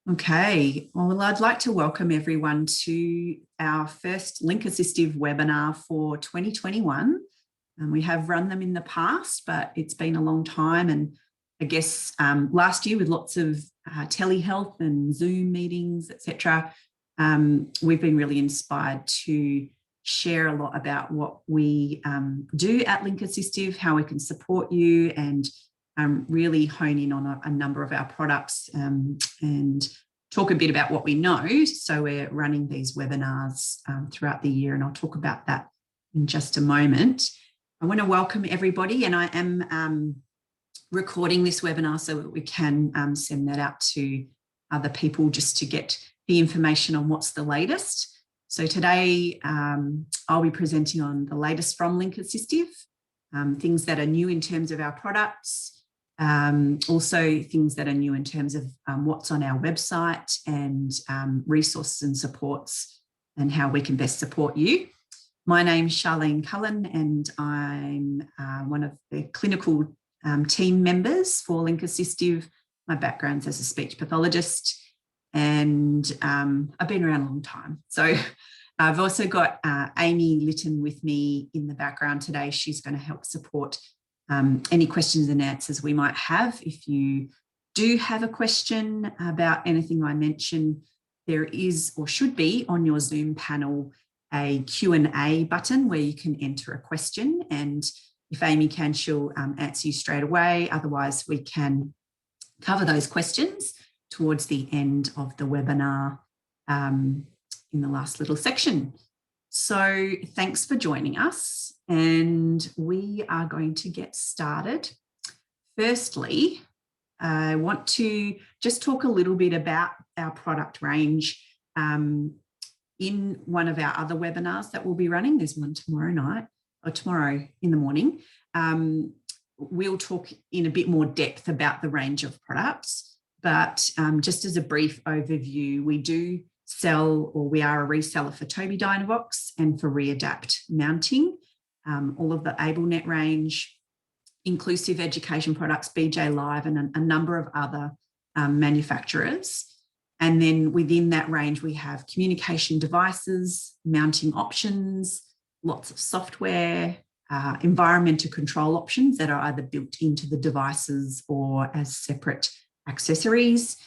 Okay, well, I'd like to welcome everyone to our first Link Assistive webinar for 2021. We have run them in the past, but it's been a long time. And I guess last year with lots of telehealth and Zoom meetings, etc., we've been really inspired to share a lot about what we do at Link Assistive, how we can support you, and really hone in on a number of our products and talk a bit about what we know. So we're running these webinars throughout the year, and I'll talk about that in just a moment. I want to welcome everybody, and I am recording this webinar so that we can send that out to other people just to get the information on what's the latest. So today I'll be presenting on the latest from Link Assistive, things that are new in terms of our products, also things that are new in terms of what's on our website and resources and supports and how we can best support you. My name's Charlene Cullen, and I'm one of the clinical team members for Link Assistive. My background's as a speech pathologist, and I've been around a long time. So I've also got Amy Litton with me in the background today. She's going to help support any questions and answers we might have. If you do have a question about anything I mentioned, there is or should be on your Zoom panel a Q&A button where you can enter a question, and if Amy can, she'll answer you straight away. Otherwise, we can cover those questions towards the end of the webinar in the last little section. So thanks for joining us, and we are going to get started. Firstly, I want to just talk a little bit about our product range. In one of our other webinars that we'll be running, there's one tomorrow night or tomorrow in the morning, we'll talk in a bit more depth about the range of products. But just as a brief overview, we do sell, or we are a reseller for Tobii Dynavox and for Readapt mounting, all of the AbleNet range, inclusive education products, BJ Live, and a number of other manufacturers. And then within that range, we have communication devices, mounting options, lots of software, environmental control options that are either built into the devices or as separate accessories.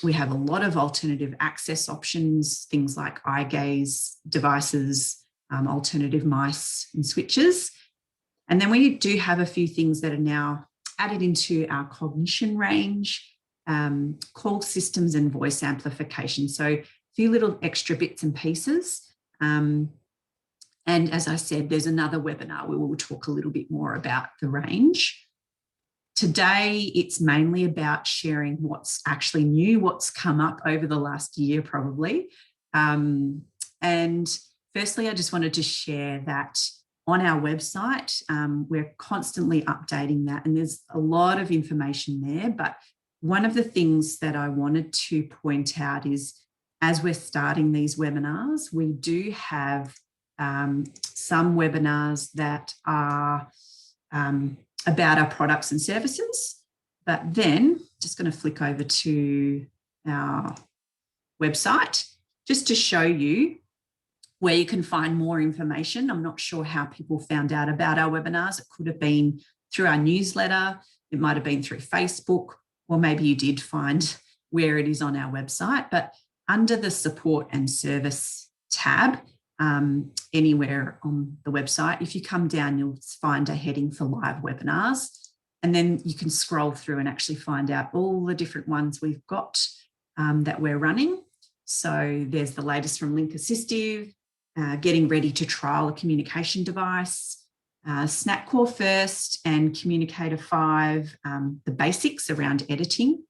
We have a lot of alternative access options, things like eye gaze devices, alternative mice and switches. And then we do have a few things that are now added into our cognition range, call systems and voice amplification. So a few little extra bits and pieces. And as I said, there's another webinar where we'll talk a little bit more about the range. Today, it's mainly about sharing what's actually new, what's come up over the last year, probably. And firstly, I just wanted to share that on our website, we're constantly updating that, and there's a lot of information there. But one of the things that I wanted to point out is, as we're starting these webinars, we do have some webinars that are about our products and services. But then just going to flick over to our website just to show you where you can find more information. I'm not sure how people found out about our webinars. It could have been through our newsletter. It might have been through Facebook, or maybe you did find where it is on our website. But under the support and service tab, anywhere on the website, if you come down, you'll find a heading for live webinars, and then you can scroll through and actually find out all the different ones we've got that we're running. So there's the latest from Link Assistive, getting ready to trial a communication device, Snap Core First and Communicator 5, the basics around editing,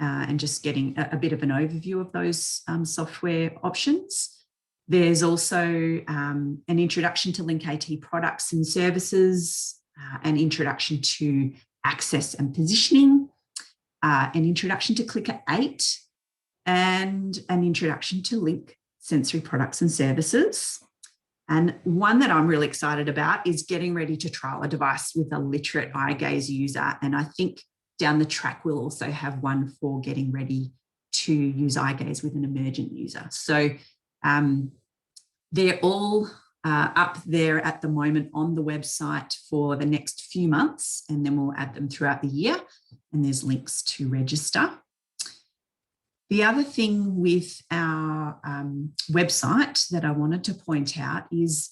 and just getting a bit of an overview of those software options. There's also an introduction to Link AT products and services, an introduction to access and positioning, an introduction to Clicker 8, and an introduction to Link sensory products and services. And one that I'm really excited about is getting ready to trial a device with a literate eye gaze user. And I think down the track, we'll also have one for getting ready to use eye gaze with an emergent user. So they're all up there at the moment on the website for the next few months, and then we'll add them throughout the year, and there's links to register. The other thing with our website that I wanted to point out is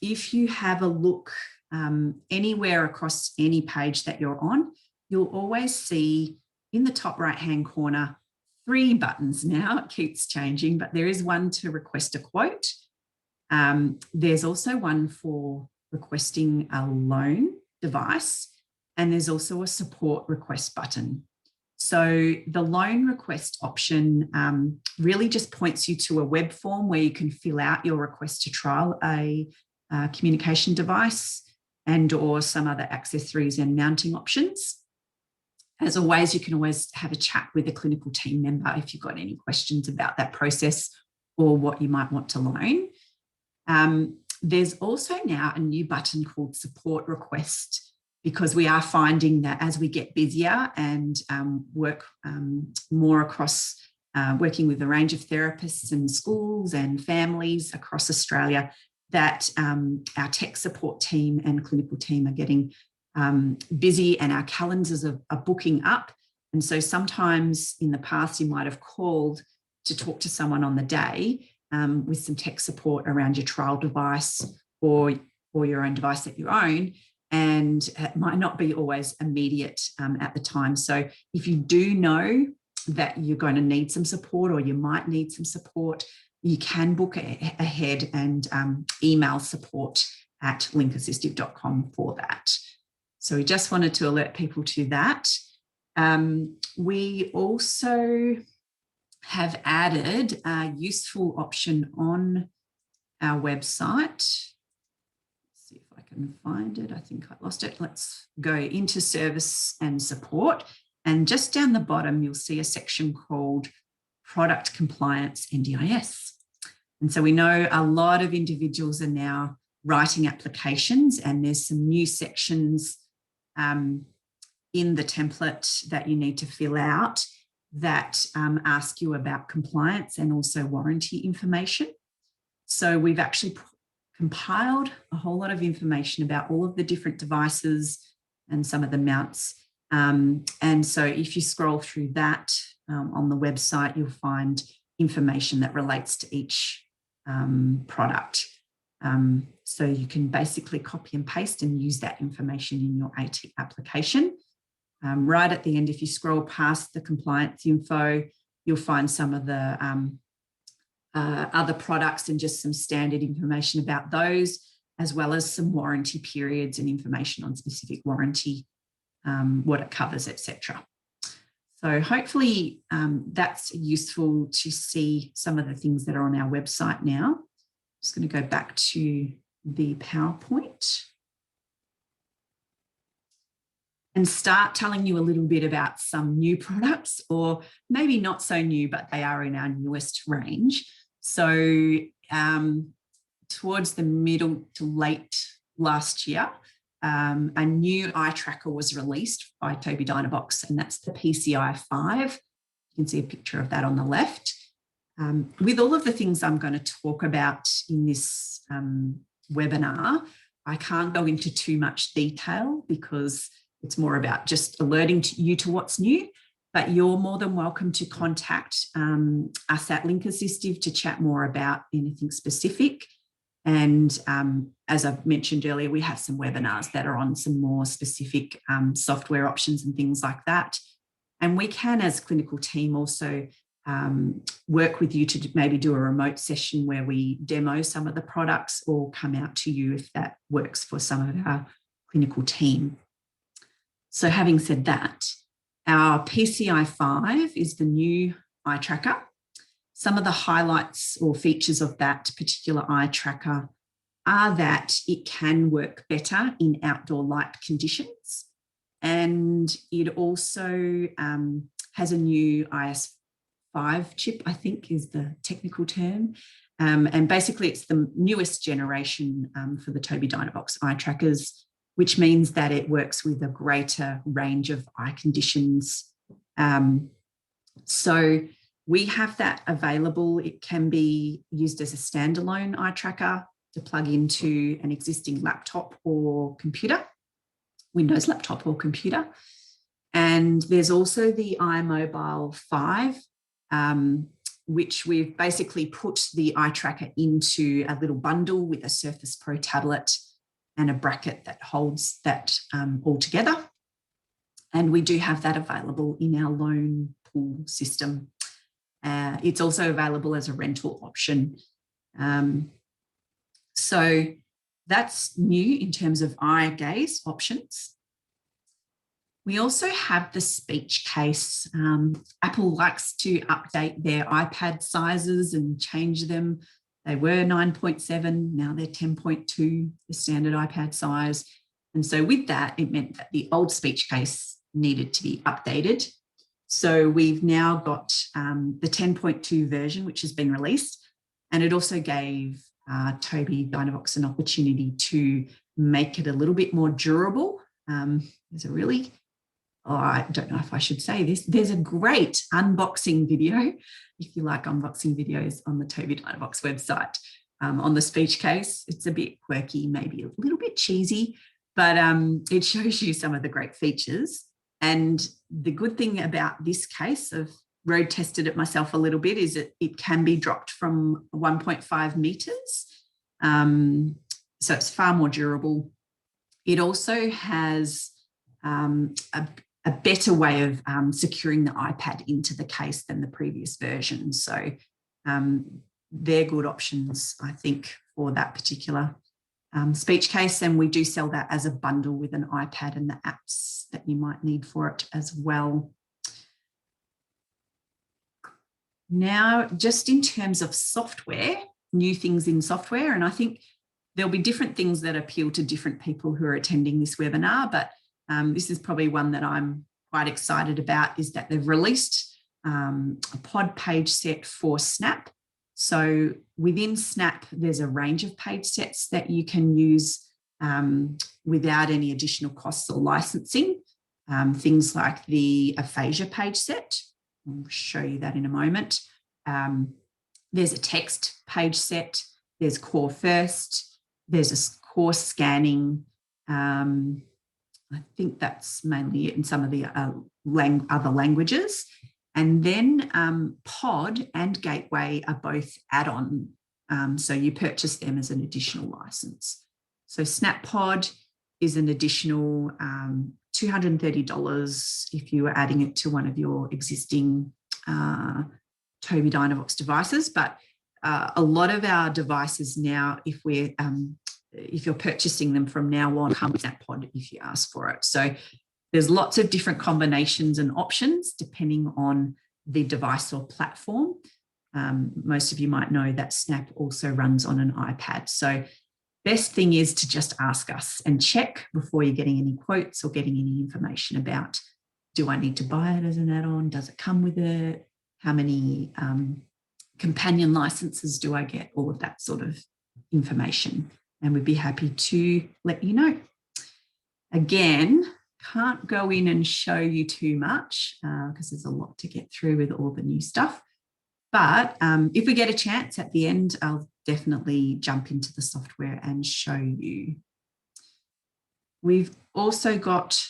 if you have a look anywhere across any page that you're on, you'll always see in the top right-hand corner 3 buttons now. It keeps changing, but there is one to request a quote. There's also one for requesting a loan device, and there's also a support request button. So the loan request option really just points you to a web form where you can fill out your request to trial a communication device and or some other accessories and mounting options. As always, you can always have a chat with a clinical team member if you've got any questions about that process or what you might want to loan. There's also now a new button called support request, because we are finding that as we get busier and work more across working with a range of therapists and schools and families across Australia, that our tech support team and clinical team are getting busy, and our calendars are booking up. And so sometimes in the past, you might have called to talk to someone on the day with some tech support around your trial device or your own device that you own, and it might not be always immediate at the time. So if you do know that you're going to need some support or you might need some support, you can book ahead and email support@linkassistive.com for that. So we just wanted to alert people to that. We also have added a useful option on our website. Let's see if I can find it. I think I lost it. Let's go into service and support. And just down the bottom, you'll see a section called Product Compliance NDIS. And so we know a lot of individuals are now writing applications, and there's some new sections in the template that you need to fill out that ask you about compliance and also warranty information. So we've actually compiled a whole lot of information about all of the different devices and some of the mounts. And so if you scroll through that on the website, you'll find information that relates to each product. So you can basically copy and paste and use that information in your AT application. Right at the end, if you scroll past the compliance info, you'll find some of the other products and just some standard information about those, as well as some warranty periods and information on specific warranty, what it covers, etc. So hopefully that's useful to see some of the things that are on our website now. Just going to go back to the PowerPoint and start telling you a little bit about some new products, or maybe not so new, but they are in our newest range. So towards the middle to late last year, a new eye tracker was released by Tobii Dynavox, and that's the PCI 5. You can see a picture of that on the left. With all of the things I'm going to talk about in this webinar, I can't go into too much detail because it's more about just alerting you to what's new, but you're more than welcome to contact us at Link Assistive to chat more about anything specific. And as I've mentioned earlier, we have some webinars that are on some more specific software options and things like that. And we can, as a clinical team, also work with you to maybe do a remote session where we demo some of the products or come out to you if that works for some of our clinical team. So having said that, our PCI 5 is the new eye tracker. Some of the highlights or features of that particular eye tracker are that it can work better in outdoor light conditions. And it also has a new IS5 chip, I think is the technical term. And basically it's the newest generation for the Tobii Dynavox eye trackers, which means that it works with a greater range of eye conditions So we have that available. It can be used as a standalone eye tracker to plug into an existing laptop or computer, Windows laptop or computer. And there's also the iMobile 5, which we've basically put the eye tracker into a little bundle with a Surface Pro tablet and a bracket that holds that all together. And we do have that available in our loan pool system. It's also available as a rental option. So that's new in terms of eye gaze options. We also have the speech case. Apple likes to update their iPad sizes and change them. They were 9.7, now they're 10.2, the standard iPad size. And so with that, it meant that the old speech case needed to be updated. So we've now got the 10.2 version, which has been released. And it also gave Tobii Dynavox an opportunity to make it a little bit more durable. There's a really... I don't know if I should say this. There's a great unboxing video, if you like unboxing videos, on the Tobii Dynavox website on the speech case. It's a bit quirky, maybe a little bit cheesy, but it shows you some of the great features. And the good thing about this case, I've road tested it myself a little bit, is that it can be dropped from 1.5 meters. So it's far more durable. It also has a better way of securing the iPad into the case than the previous version. So they're good options, I think, for that particular speech case. And we do sell that as a bundle with an iPad and the apps that you might need for it as well. Now, just in terms of software, new things in software, and I think there'll be different things that appeal to different people who are attending this webinar, but this is probably one that I'm quite excited about, is that they've released a pod page set for Snap. So within Snap, there's a range of page sets that you can use without any additional costs or licensing. Things like the Aphasia page set. I'll show you that in a moment. There's a text page set. There's core first. There's a core scanning. I think that's mainly it in some of the other languages. And then Pod and Gateway are both add-on. So you purchase them as an additional license. So Snap Pod is an additional $230 if you are adding it to one of your existing Tobii Dynavox devices. But a lot of our devices now, if you're purchasing them from now on, come with Snap Pod if you ask for it. So there's lots of different combinations and options depending on the device or platform. Most of you might know that Snap also runs on an iPad. So best thing is to just ask us and check before you're getting any quotes or getting any information about, do I need to buy it as an add-on? Does it come with it? How many companion licenses do I get? All of that sort of information. And we'd be happy to let you know. Again, can't go in and show you too much because there's a lot to get through with all the new stuff. But if we get a chance at the end, I'll definitely jump into the software and show you. We've also got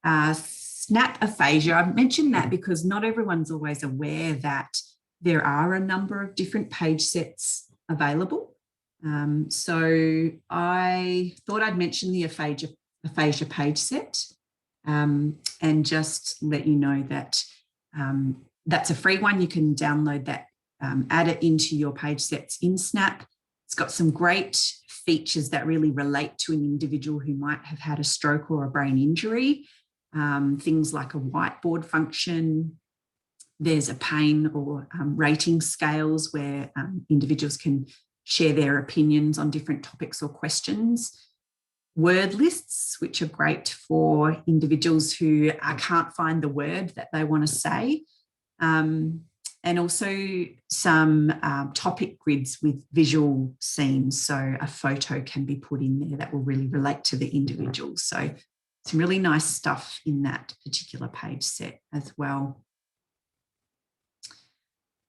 Snap Aphasia. I've mentioned that because not everyone's always aware that there are a number of different page sets available. So I thought I'd mention the Aphasia page set and just let you know that that's a free one. You can download that, add it into your page sets in Snap. It's got some great features that really relate to an individual who might have had a stroke or a brain injury. Things like a whiteboard function. There's a pain or rating scales where individuals can share their opinions on different topics or questions. Word lists, which are great for individuals who can't find the word that they want to say. And also some topic grids with visual scenes. So a photo can be put in there that will really relate to the individual. So some really nice stuff in that particular page set as well.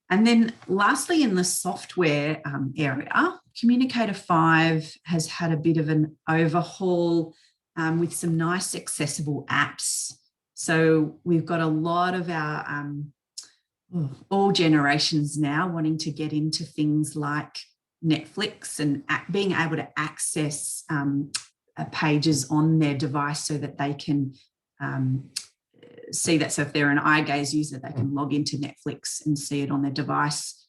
And then lastly, in the software area, Communicator 5 has had a bit of an overhaul with some nice accessible apps. So we've got a lot of our all generations now wanting to get into things like Netflix and being able to access pages on their device so that they can see that. So if they're an eye gaze user, they can log into Netflix and see it on their device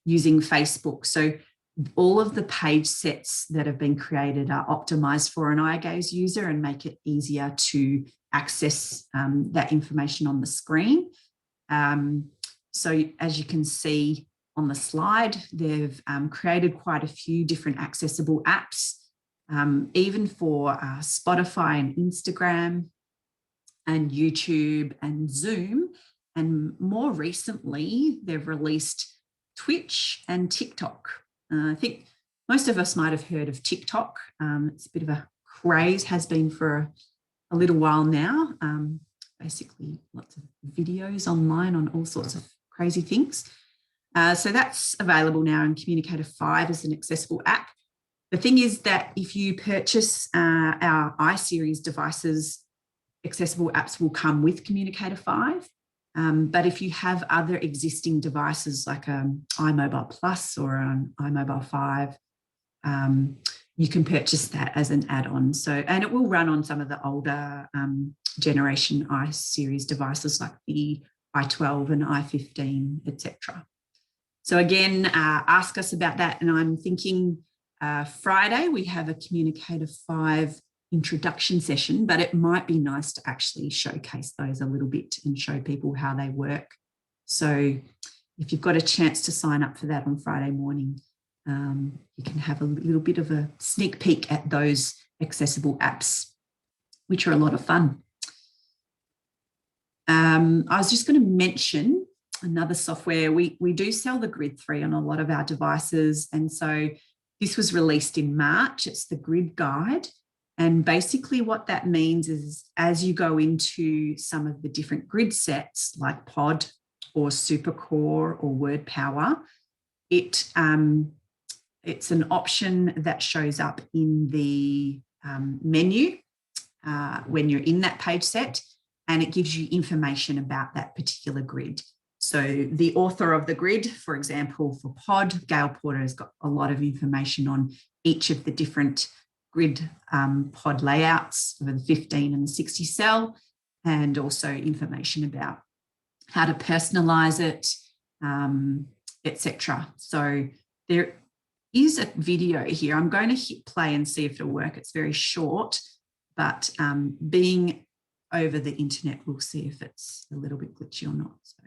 using Facebook. So all of the page sets that have been created are optimized for an eye gaze user and make it easier to access that information on the screen. So as you can see on the slide, they've created quite a few different accessible apps, even for Spotify and Instagram and YouTube and Zoom. And more recently, they've released Twitch and TikTok. I think most of us might have heard of TikTok. It's a bit of a craze, has been for a little while now. Basically, lots of videos online on all sorts of crazy things. So that's available now in Communicator 5 as an accessible app. The thing is that if you purchase our iSeries devices, accessible apps will come with Communicator 5. But if you have other existing devices like iMobile Plus or an iMobile 5, you can purchase that as an add-on. So, and it will run on some of the older generation iSeries devices like the i12 and i15, etc. So again, ask us about that. And I'm thinking Friday we have a Communicator 5 introduction session, but it might be nice to actually showcase those a little bit and show people how they work. So if you've got a chance to sign up for that on Friday morning, you can have a little bit of a sneak peek at those accessible apps, which are a lot of fun. I was just going to mention another software. We do sell the Grid 3 on a lot of our devices. And so this was released in March. It's the Grid Guide. And basically what that means is as you go into some of the different grid sets like Pod or Supercore or Word Power, it's an option that shows up in the menu when you're in that page set, and it gives you information about that particular grid. So the author of the grid, for example, for Pod, Gail Porter, has got a lot of information on each of the different grid pod layouts for the 15 and the 60 cell, and also information about how to personalize it, etc. So there is a video here. I'm going to hit play and see if it'll work. It's very short, but being over the internet, we'll see if it's a little bit glitchy or not. So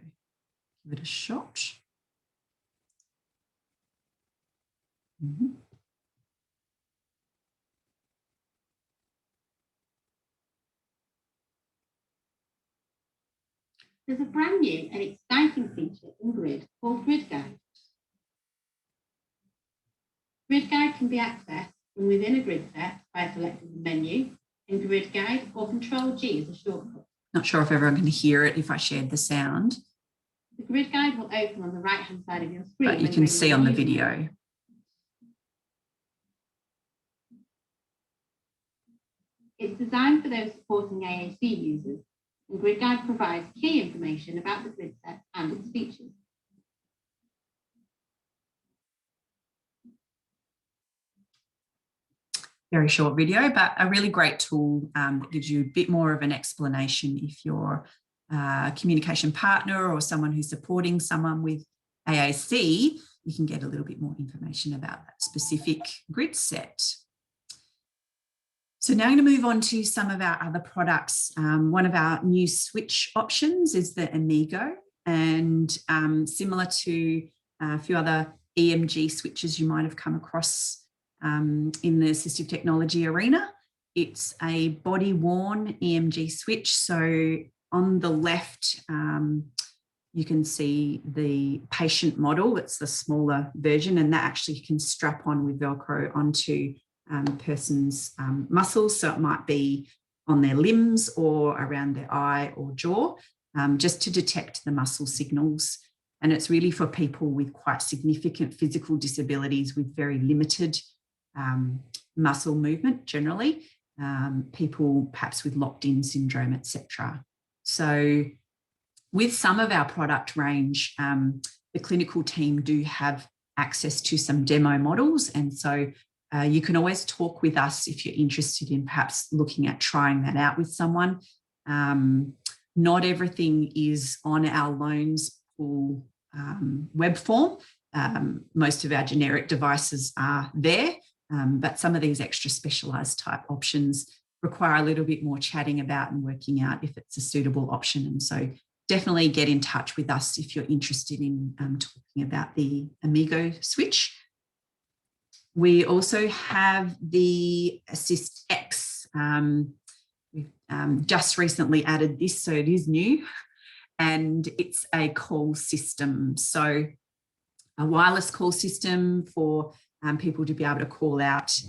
give it a shot. There's a brand new and exciting feature in Grid called Grid Guide. Grid Guide can be accessed from within a grid set by selecting the menu in Grid Guide or Control-G as a shortcut. Not sure if everyone can hear it if I shared the sound. The Grid Guide will open on the right-hand side of your screen. But you can see on the video. It's designed for those supporting AAC users, and Grid Guide provides key information about the grid set and its features. Very short video, but a really great tool that gives you a bit more of an explanation if you're a communication partner or someone who's supporting someone with AAC. You can get a little bit more information about that specific grid set. So now I'm going to move on to some of our other products. One of our new switch options is the Amigo, and similar to a few other EMG switches you might have come across in the assistive technology arena, it's a body-worn EMG switch. So on the left, you can see the patient model. It's the smaller version, and that actually you can strap on with Velcro onto person's muscles. So it might be on their limbs or around their eye or jaw, just to detect the muscle signals. And it's really for people with quite significant physical disabilities with very limited muscle movement generally, people perhaps with locked-in syndrome, etc. So with some of our product range, the clinical team do have access to some demo models. And so you can always talk with us if you're interested in perhaps looking at trying that out with someone. Not everything is on our loans pool web form. Most of our generic devices are there, but some of these extra specialised type options require a little bit more chatting about and working out if it's a suitable option. And so definitely get in touch with us if you're interested in talking about the Amigo switch. We also have the AssistX. We've just recently added this, so it is new, and it's a call system. So a wireless call system for people to be able to call out,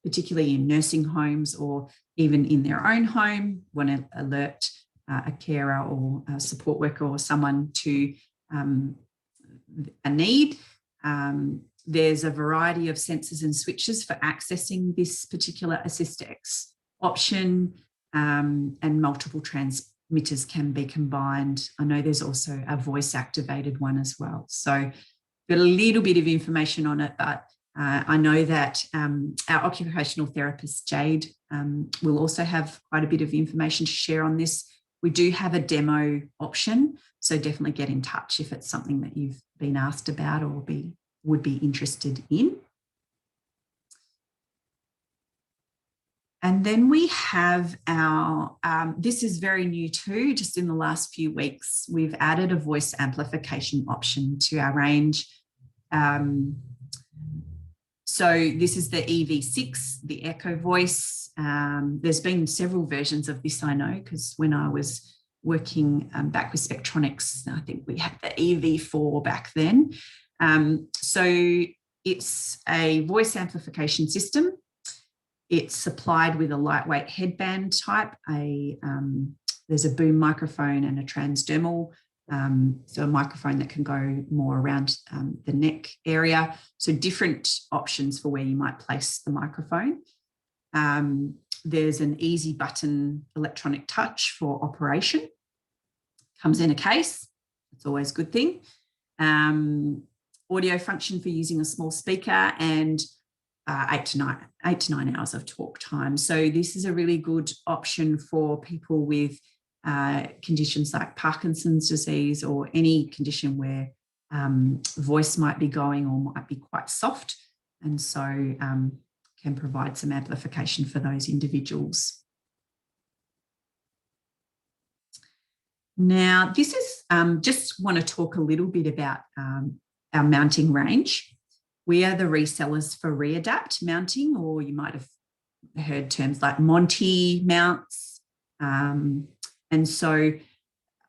particularly in nursing homes or even in their own home, want to alert a carer or a support worker or someone to a need. There's a variety of sensors and switches for accessing this particular AssistX option, and multiple transmitters can be combined. I know there's also a voice activated one as well. So got a little bit of information on it, but I know that our occupational therapist, Jade, will also have quite a bit of information to share on this. We do have a demo option, so definitely get in touch if it's something that you've been asked about or would be interested in. And then we have our, this is very new too, just in the last few weeks, we've added a voice amplification option to our range. So this is the EV6, the Echo Voice. There's been several versions of this, I know, because when I was working back with Spectronics, I think we had the EV4 back then. So it's a voice amplification system. It's supplied with a lightweight headband type. There's a boom microphone and a transdermal, so a microphone that can go more around the neck area. So different options for where you might place the microphone. There's an easy button electronic touch for operation. Comes in a case. It's always a good thing. Audio function for using a small speaker, and 8 to 9 hours of talk time. So this is a really good option for people with conditions like Parkinson's disease or any condition where voice might be going or might be quite soft, and so can provide some amplification for those individuals. Now, this is just want to talk a little bit about our mounting range. We are the resellers for Readapt mounting, or you might have heard terms like Monty mounts. And so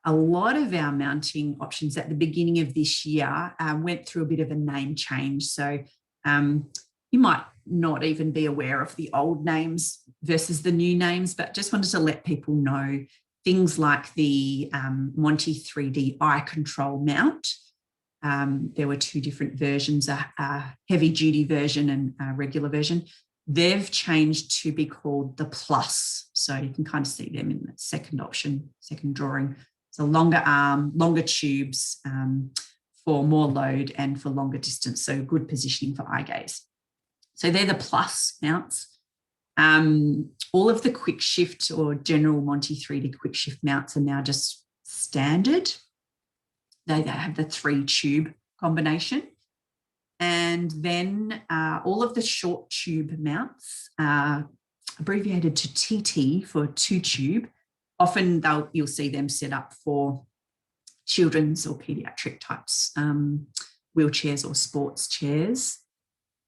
a lot of our mounting options at the beginning of this year went through a bit of a name change. So you might not even be aware of the old names versus the new names, but just wanted to let people know things like the Monty 3D eye control mount. There were two different versions, a heavy duty version and a regular version. They've changed to be called the Plus. So you can kind of see them in the second option, second drawing. So longer arm, longer tubes for more load and for longer distance. So good positioning for eye gaze. So they're the Plus mounts. All of the quick shift or general Monty 3D quick shift mounts are now just standard. They have the 3 tube combination. And then all of the short tube mounts are abbreviated to TT for 2 tube. Often you'll see them set up for children's or pediatric types, wheelchairs or sports chairs.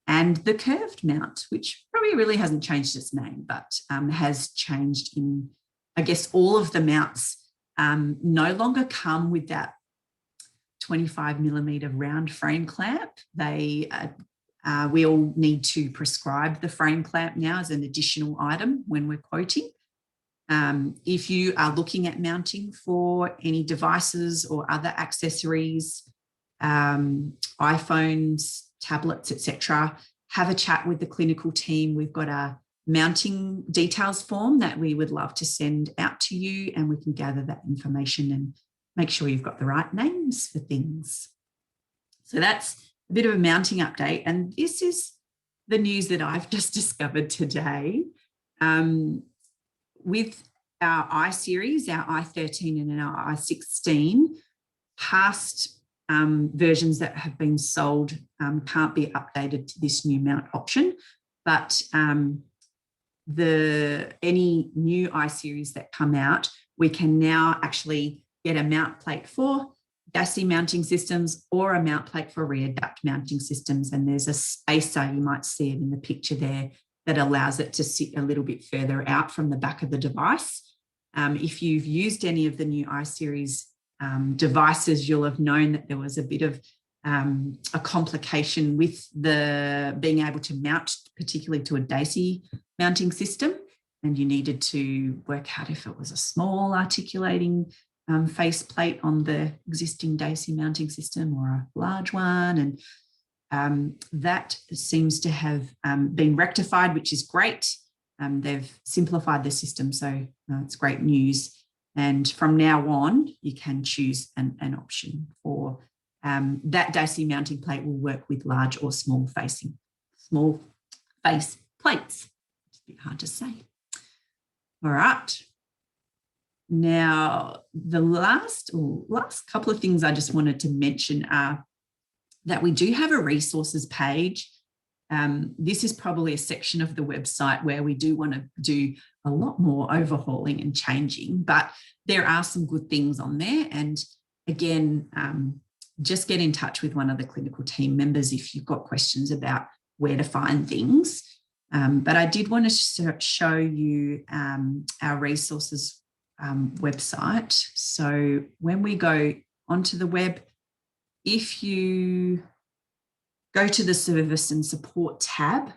And the curved mount, which probably really hasn't changed its name, but has changed in, I guess, all of the mounts no longer come with that 25mm round frame clamp. We all need to prescribe the frame clamp now as an additional item when we're quoting. If you are looking at mounting for any devices or other accessories, iPhones, tablets, etc. Have a chat with the clinical team. We've got a mounting details form that we would love to send out to you, and we can gather that information and make sure you've got the right names for things. So that's a bit of a mounting update, and this is the news that I've just discovered today. With our i-series, our i13 and our i16, past versions that have been sold can't be updated to this new mount option, but any new i-series that come out, we can now actually get a mount plate for DASI mounting systems or a mount plate for readapt mounting systems. And there's a spacer, you might see it in the picture there, that allows it to sit a little bit further out from the back of the device. If you've used any of the new i-series devices, you'll have known that there was a bit of a complication with the being able to mount, particularly to a DASI mounting system, and you needed to work out if it was a small articulating face plate on the existing DASI mounting system or a large one, and that seems to have been rectified, which is great. They've simplified the system, so it's great news. And from now on, you can choose an option for that DASI mounting plate will work with large or small face plates. It's a bit hard to say. All right. Now, the last couple of things I just wanted to mention are that we do have a resources page. This is probably a section of the website where we do want to do a lot more overhauling and changing, but there are some good things on there. And again, just get in touch with one of the clinical team members if you've got questions about where to find things. But I did want to show you our resources website. So when we go onto the web, if you go to the service and support tab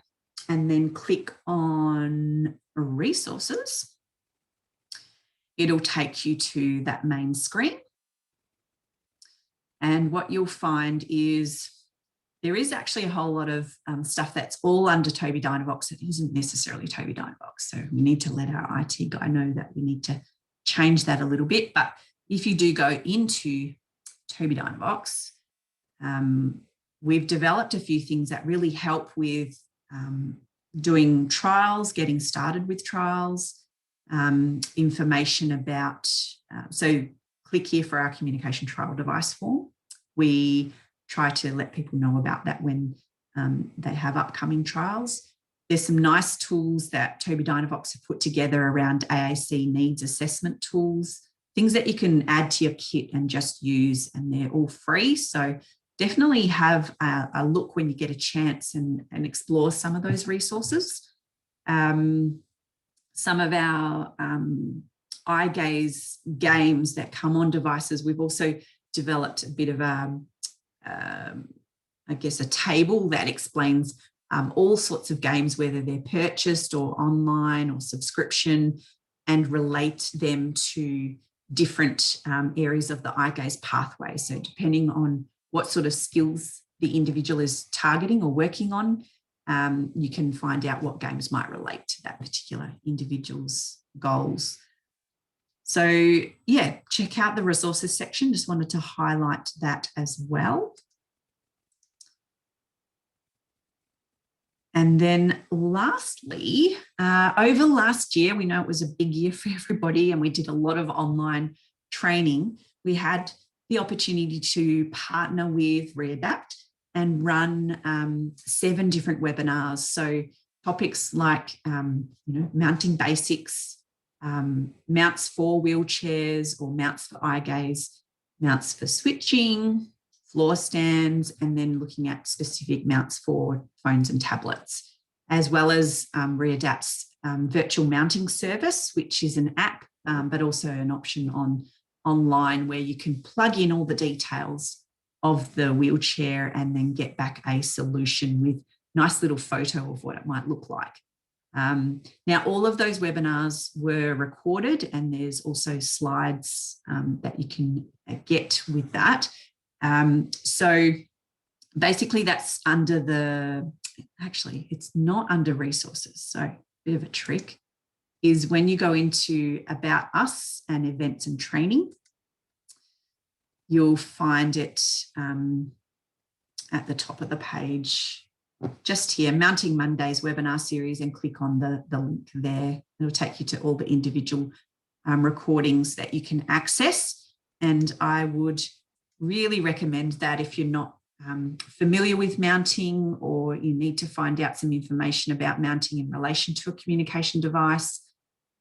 and then click on resources, it'll take you to that main screen. And what you'll find is there is actually a whole lot of stuff that's all under Tobii Dynavox. It isn't necessarily Tobii Dynavox. So we need to let our IT guy know that we need to change that a little bit. But if you do go into Tobii Dynavox, we've developed a few things that really help with doing trials, getting started with trials, information about, so click here for our communication trial device form. We try to let people know about that when they have upcoming trials. There's some nice tools that Tobii Dynavox have put together around AAC needs assessment tools, things that you can add to your kit and just use, and they're all free. So definitely have a look when you get a chance and explore some of those resources. Some of our eye gaze games that come on devices, we've also developed a bit of I guess a table that explains all sorts of games, whether they're purchased or online or subscription, and relate them to different areas of the eye gaze pathway. So depending on what sort of skills the individual is targeting or working on, you can find out what games might relate to that particular individual's goals. So yeah, check out the resources section. Just wanted to highlight that as well. And then lastly, over last year, we know it was a big year for everybody and we did a lot of online training. We had the opportunity to partner with Readapt and run 7 different webinars. So topics like mounting basics, mounts for wheelchairs or mounts for eye gaze, mounts for switching, floor stands, and then looking at specific mounts for phones and tablets, as well as Readapt's virtual mounting service, which is an app, but also an option online where you can plug in all the details of the wheelchair and then get back a solution with nice little photo of what it might look like. Now, all of those webinars were recorded, and there's also slides that you can get with that. So basically that's under actually it's not under resources. So a bit of a trick is when you go into About Us and Events and Training, you'll find it at the top of the page, just here, Mounting Mondays webinar series, and click on the link there. It'll take you to all the individual recordings that you can access. And I would really recommend that if you're not familiar with mounting, or you need to find out some information about mounting in relation to a communication device.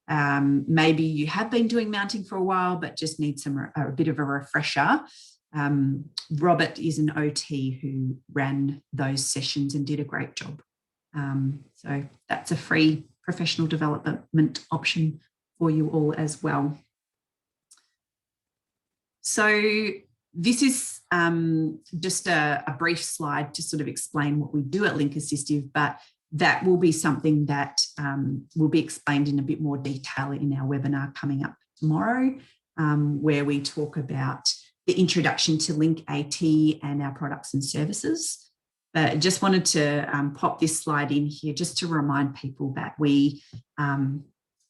Maybe you have been doing mounting for a while, but just need a bit of a refresher. Robert is an OT who ran those sessions and did a great job. So that's a free professional development option for you all as well. So this is just a brief slide to sort of explain what we do at Link Assistive, but that will be something that will be explained in a bit more detail in our webinar coming up tomorrow, where we talk about the introduction to Link AT and our products and services. But I just wanted to pop this slide in here just to remind people that we, and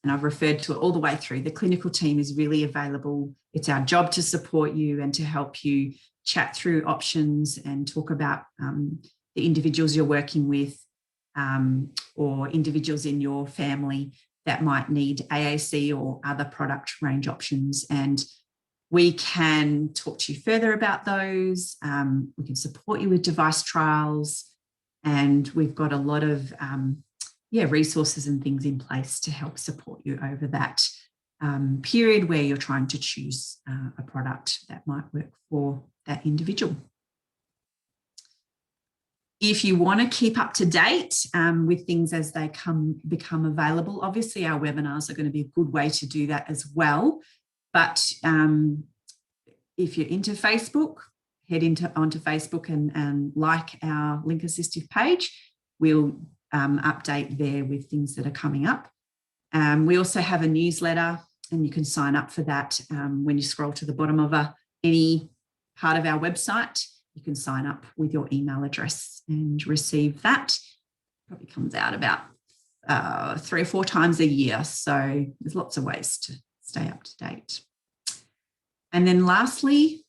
I've referred to it all the way through, the clinical team is really available. It's our job to support you and to help you chat through options and talk about the individuals you're working with, or individuals in your family that might need AAC or other product range options. And we can talk to you further about those. We can support you with device trials, and we've got a lot of resources and things in place to help support you over that period where you're trying to choose a product that might work for that individual. If you want to keep up to date with things as they become available, obviously our webinars are going to be a good way to do that as well. But if you're into Facebook, head onto Facebook and like our Link Assistive page. We'll update there with things that are coming up. We also have a newsletter, and you can sign up for that when you scroll to the bottom of any part of our website. You can sign up with your email address and receive that. Probably comes out about 3 or 4 times a year. So there's lots of ways to stay up to date. And then lastly,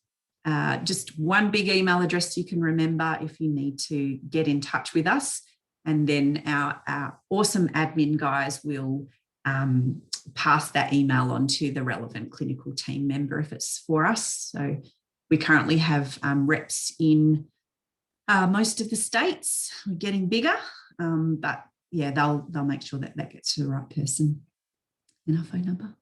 just one big email address you can remember if you need to get in touch with us. And then our awesome admin guys will pass that email on to the relevant clinical team member if it's for us. So we currently have reps in most of the states. We're getting bigger, but yeah, they'll make sure that that gets to the right person in our phone number.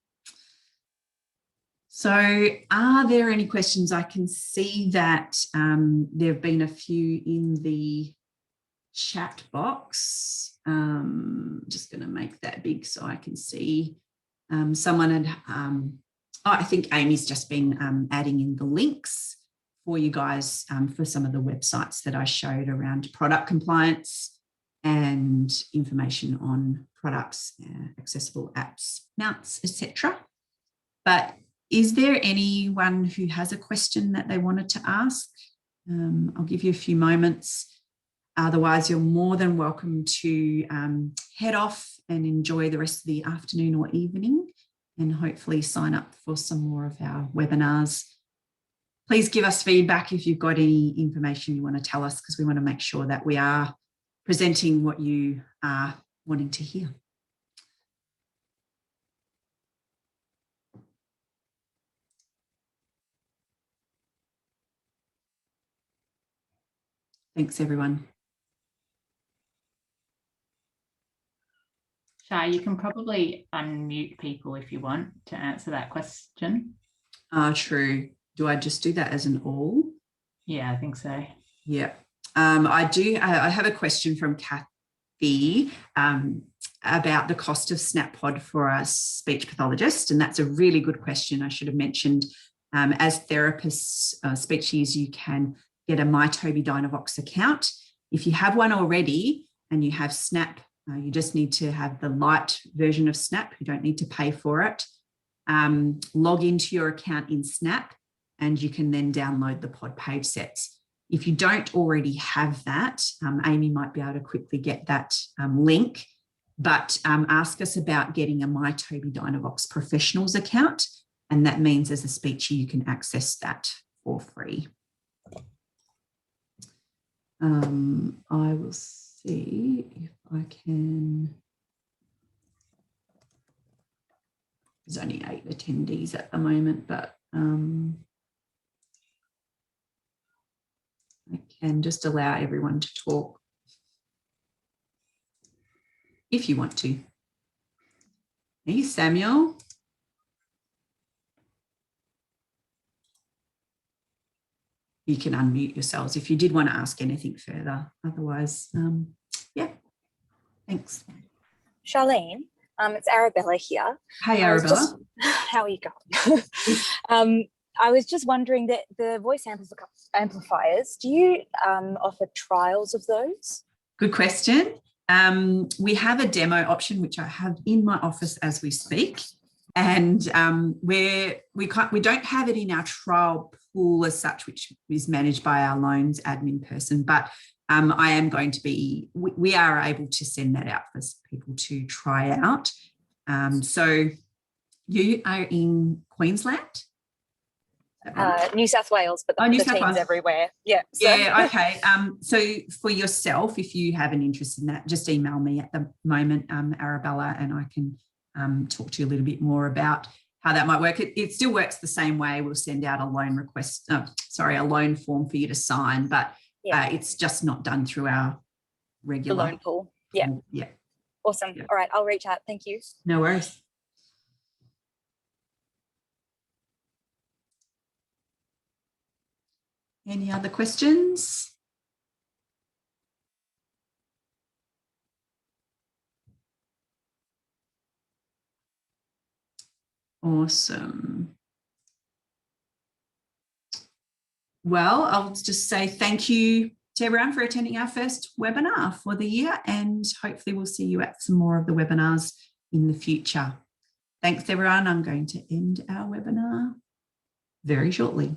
So are there any questions? I can see that there have been a few in the chat box. Just going to make that big so I can see. Someone had, I think Amy's just been adding in the links for you guys for some of the websites that I showed around product compliance and information on products, accessible apps, mounts, etc. But is there anyone who has a question that they wanted to ask? I'll give you a few moments. Otherwise, you're more than welcome to head off and enjoy the rest of the afternoon or evening, and hopefully sign up for some more of our webinars. Please give us feedback if you've got any information you want to tell us, because we want to make sure that we are presenting what you are wanting to hear. Thanks, everyone. Shai, you can probably unmute people if you want to answer that question. True. Do I just do that as an all? Yeah, I think so. Yeah. I have a question from Kathy about the cost of SnapPod for a speech pathologist. And that's a really good question. I should have mentioned, as therapists, speechies, you can get a MyToby Dynavox account. If you have one already and you have Snap, you just need to have the light version of Snap. You don't need to pay for it. Log into your account in Snap and you can then download the pod page sets. If you don't already have that, Amy might be able to quickly get that link, but ask us about getting a My Toby Dynavox Professionals account, and that means as a speaker you can access that for free. I will see if I can. There's only 8 attendees at the moment, but I can just allow everyone to talk if you want to. Hey, Samuel. You can unmute yourselves if you did want to ask anything further. Otherwise, yeah, thanks. Charlene, it's Arabella here. Hey, Arabella. How are you going? I was just wondering that the voice amplifiers, do you offer trials of those? Good question. We have a demo option, which I have in my office as we speak. And we don't have it in our trial pool as such, which is managed by our loans admin person, but I am going to be, we are able to send that out for people to try out. So you are in Queensland? New South Wales, but the team's everywhere. Yeah. So. Yeah, okay. So for yourself, if you have an interest in that, just email me at the moment, Arabella, and I can talk to you a little bit more about how that might work. It still works the same way. We'll send out a loan request, a loan form for you to sign, but it's just not done through our regular loan pool. Yeah. Yeah. Awesome. Yeah. All right, I'll reach out. Thank you. No worries. Any other questions? Awesome. Well, I'll just say thank you to everyone for attending our first webinar for the year, and hopefully we'll see you at some more of the webinars in the future. Thanks, everyone. I'm going to end our webinar very shortly.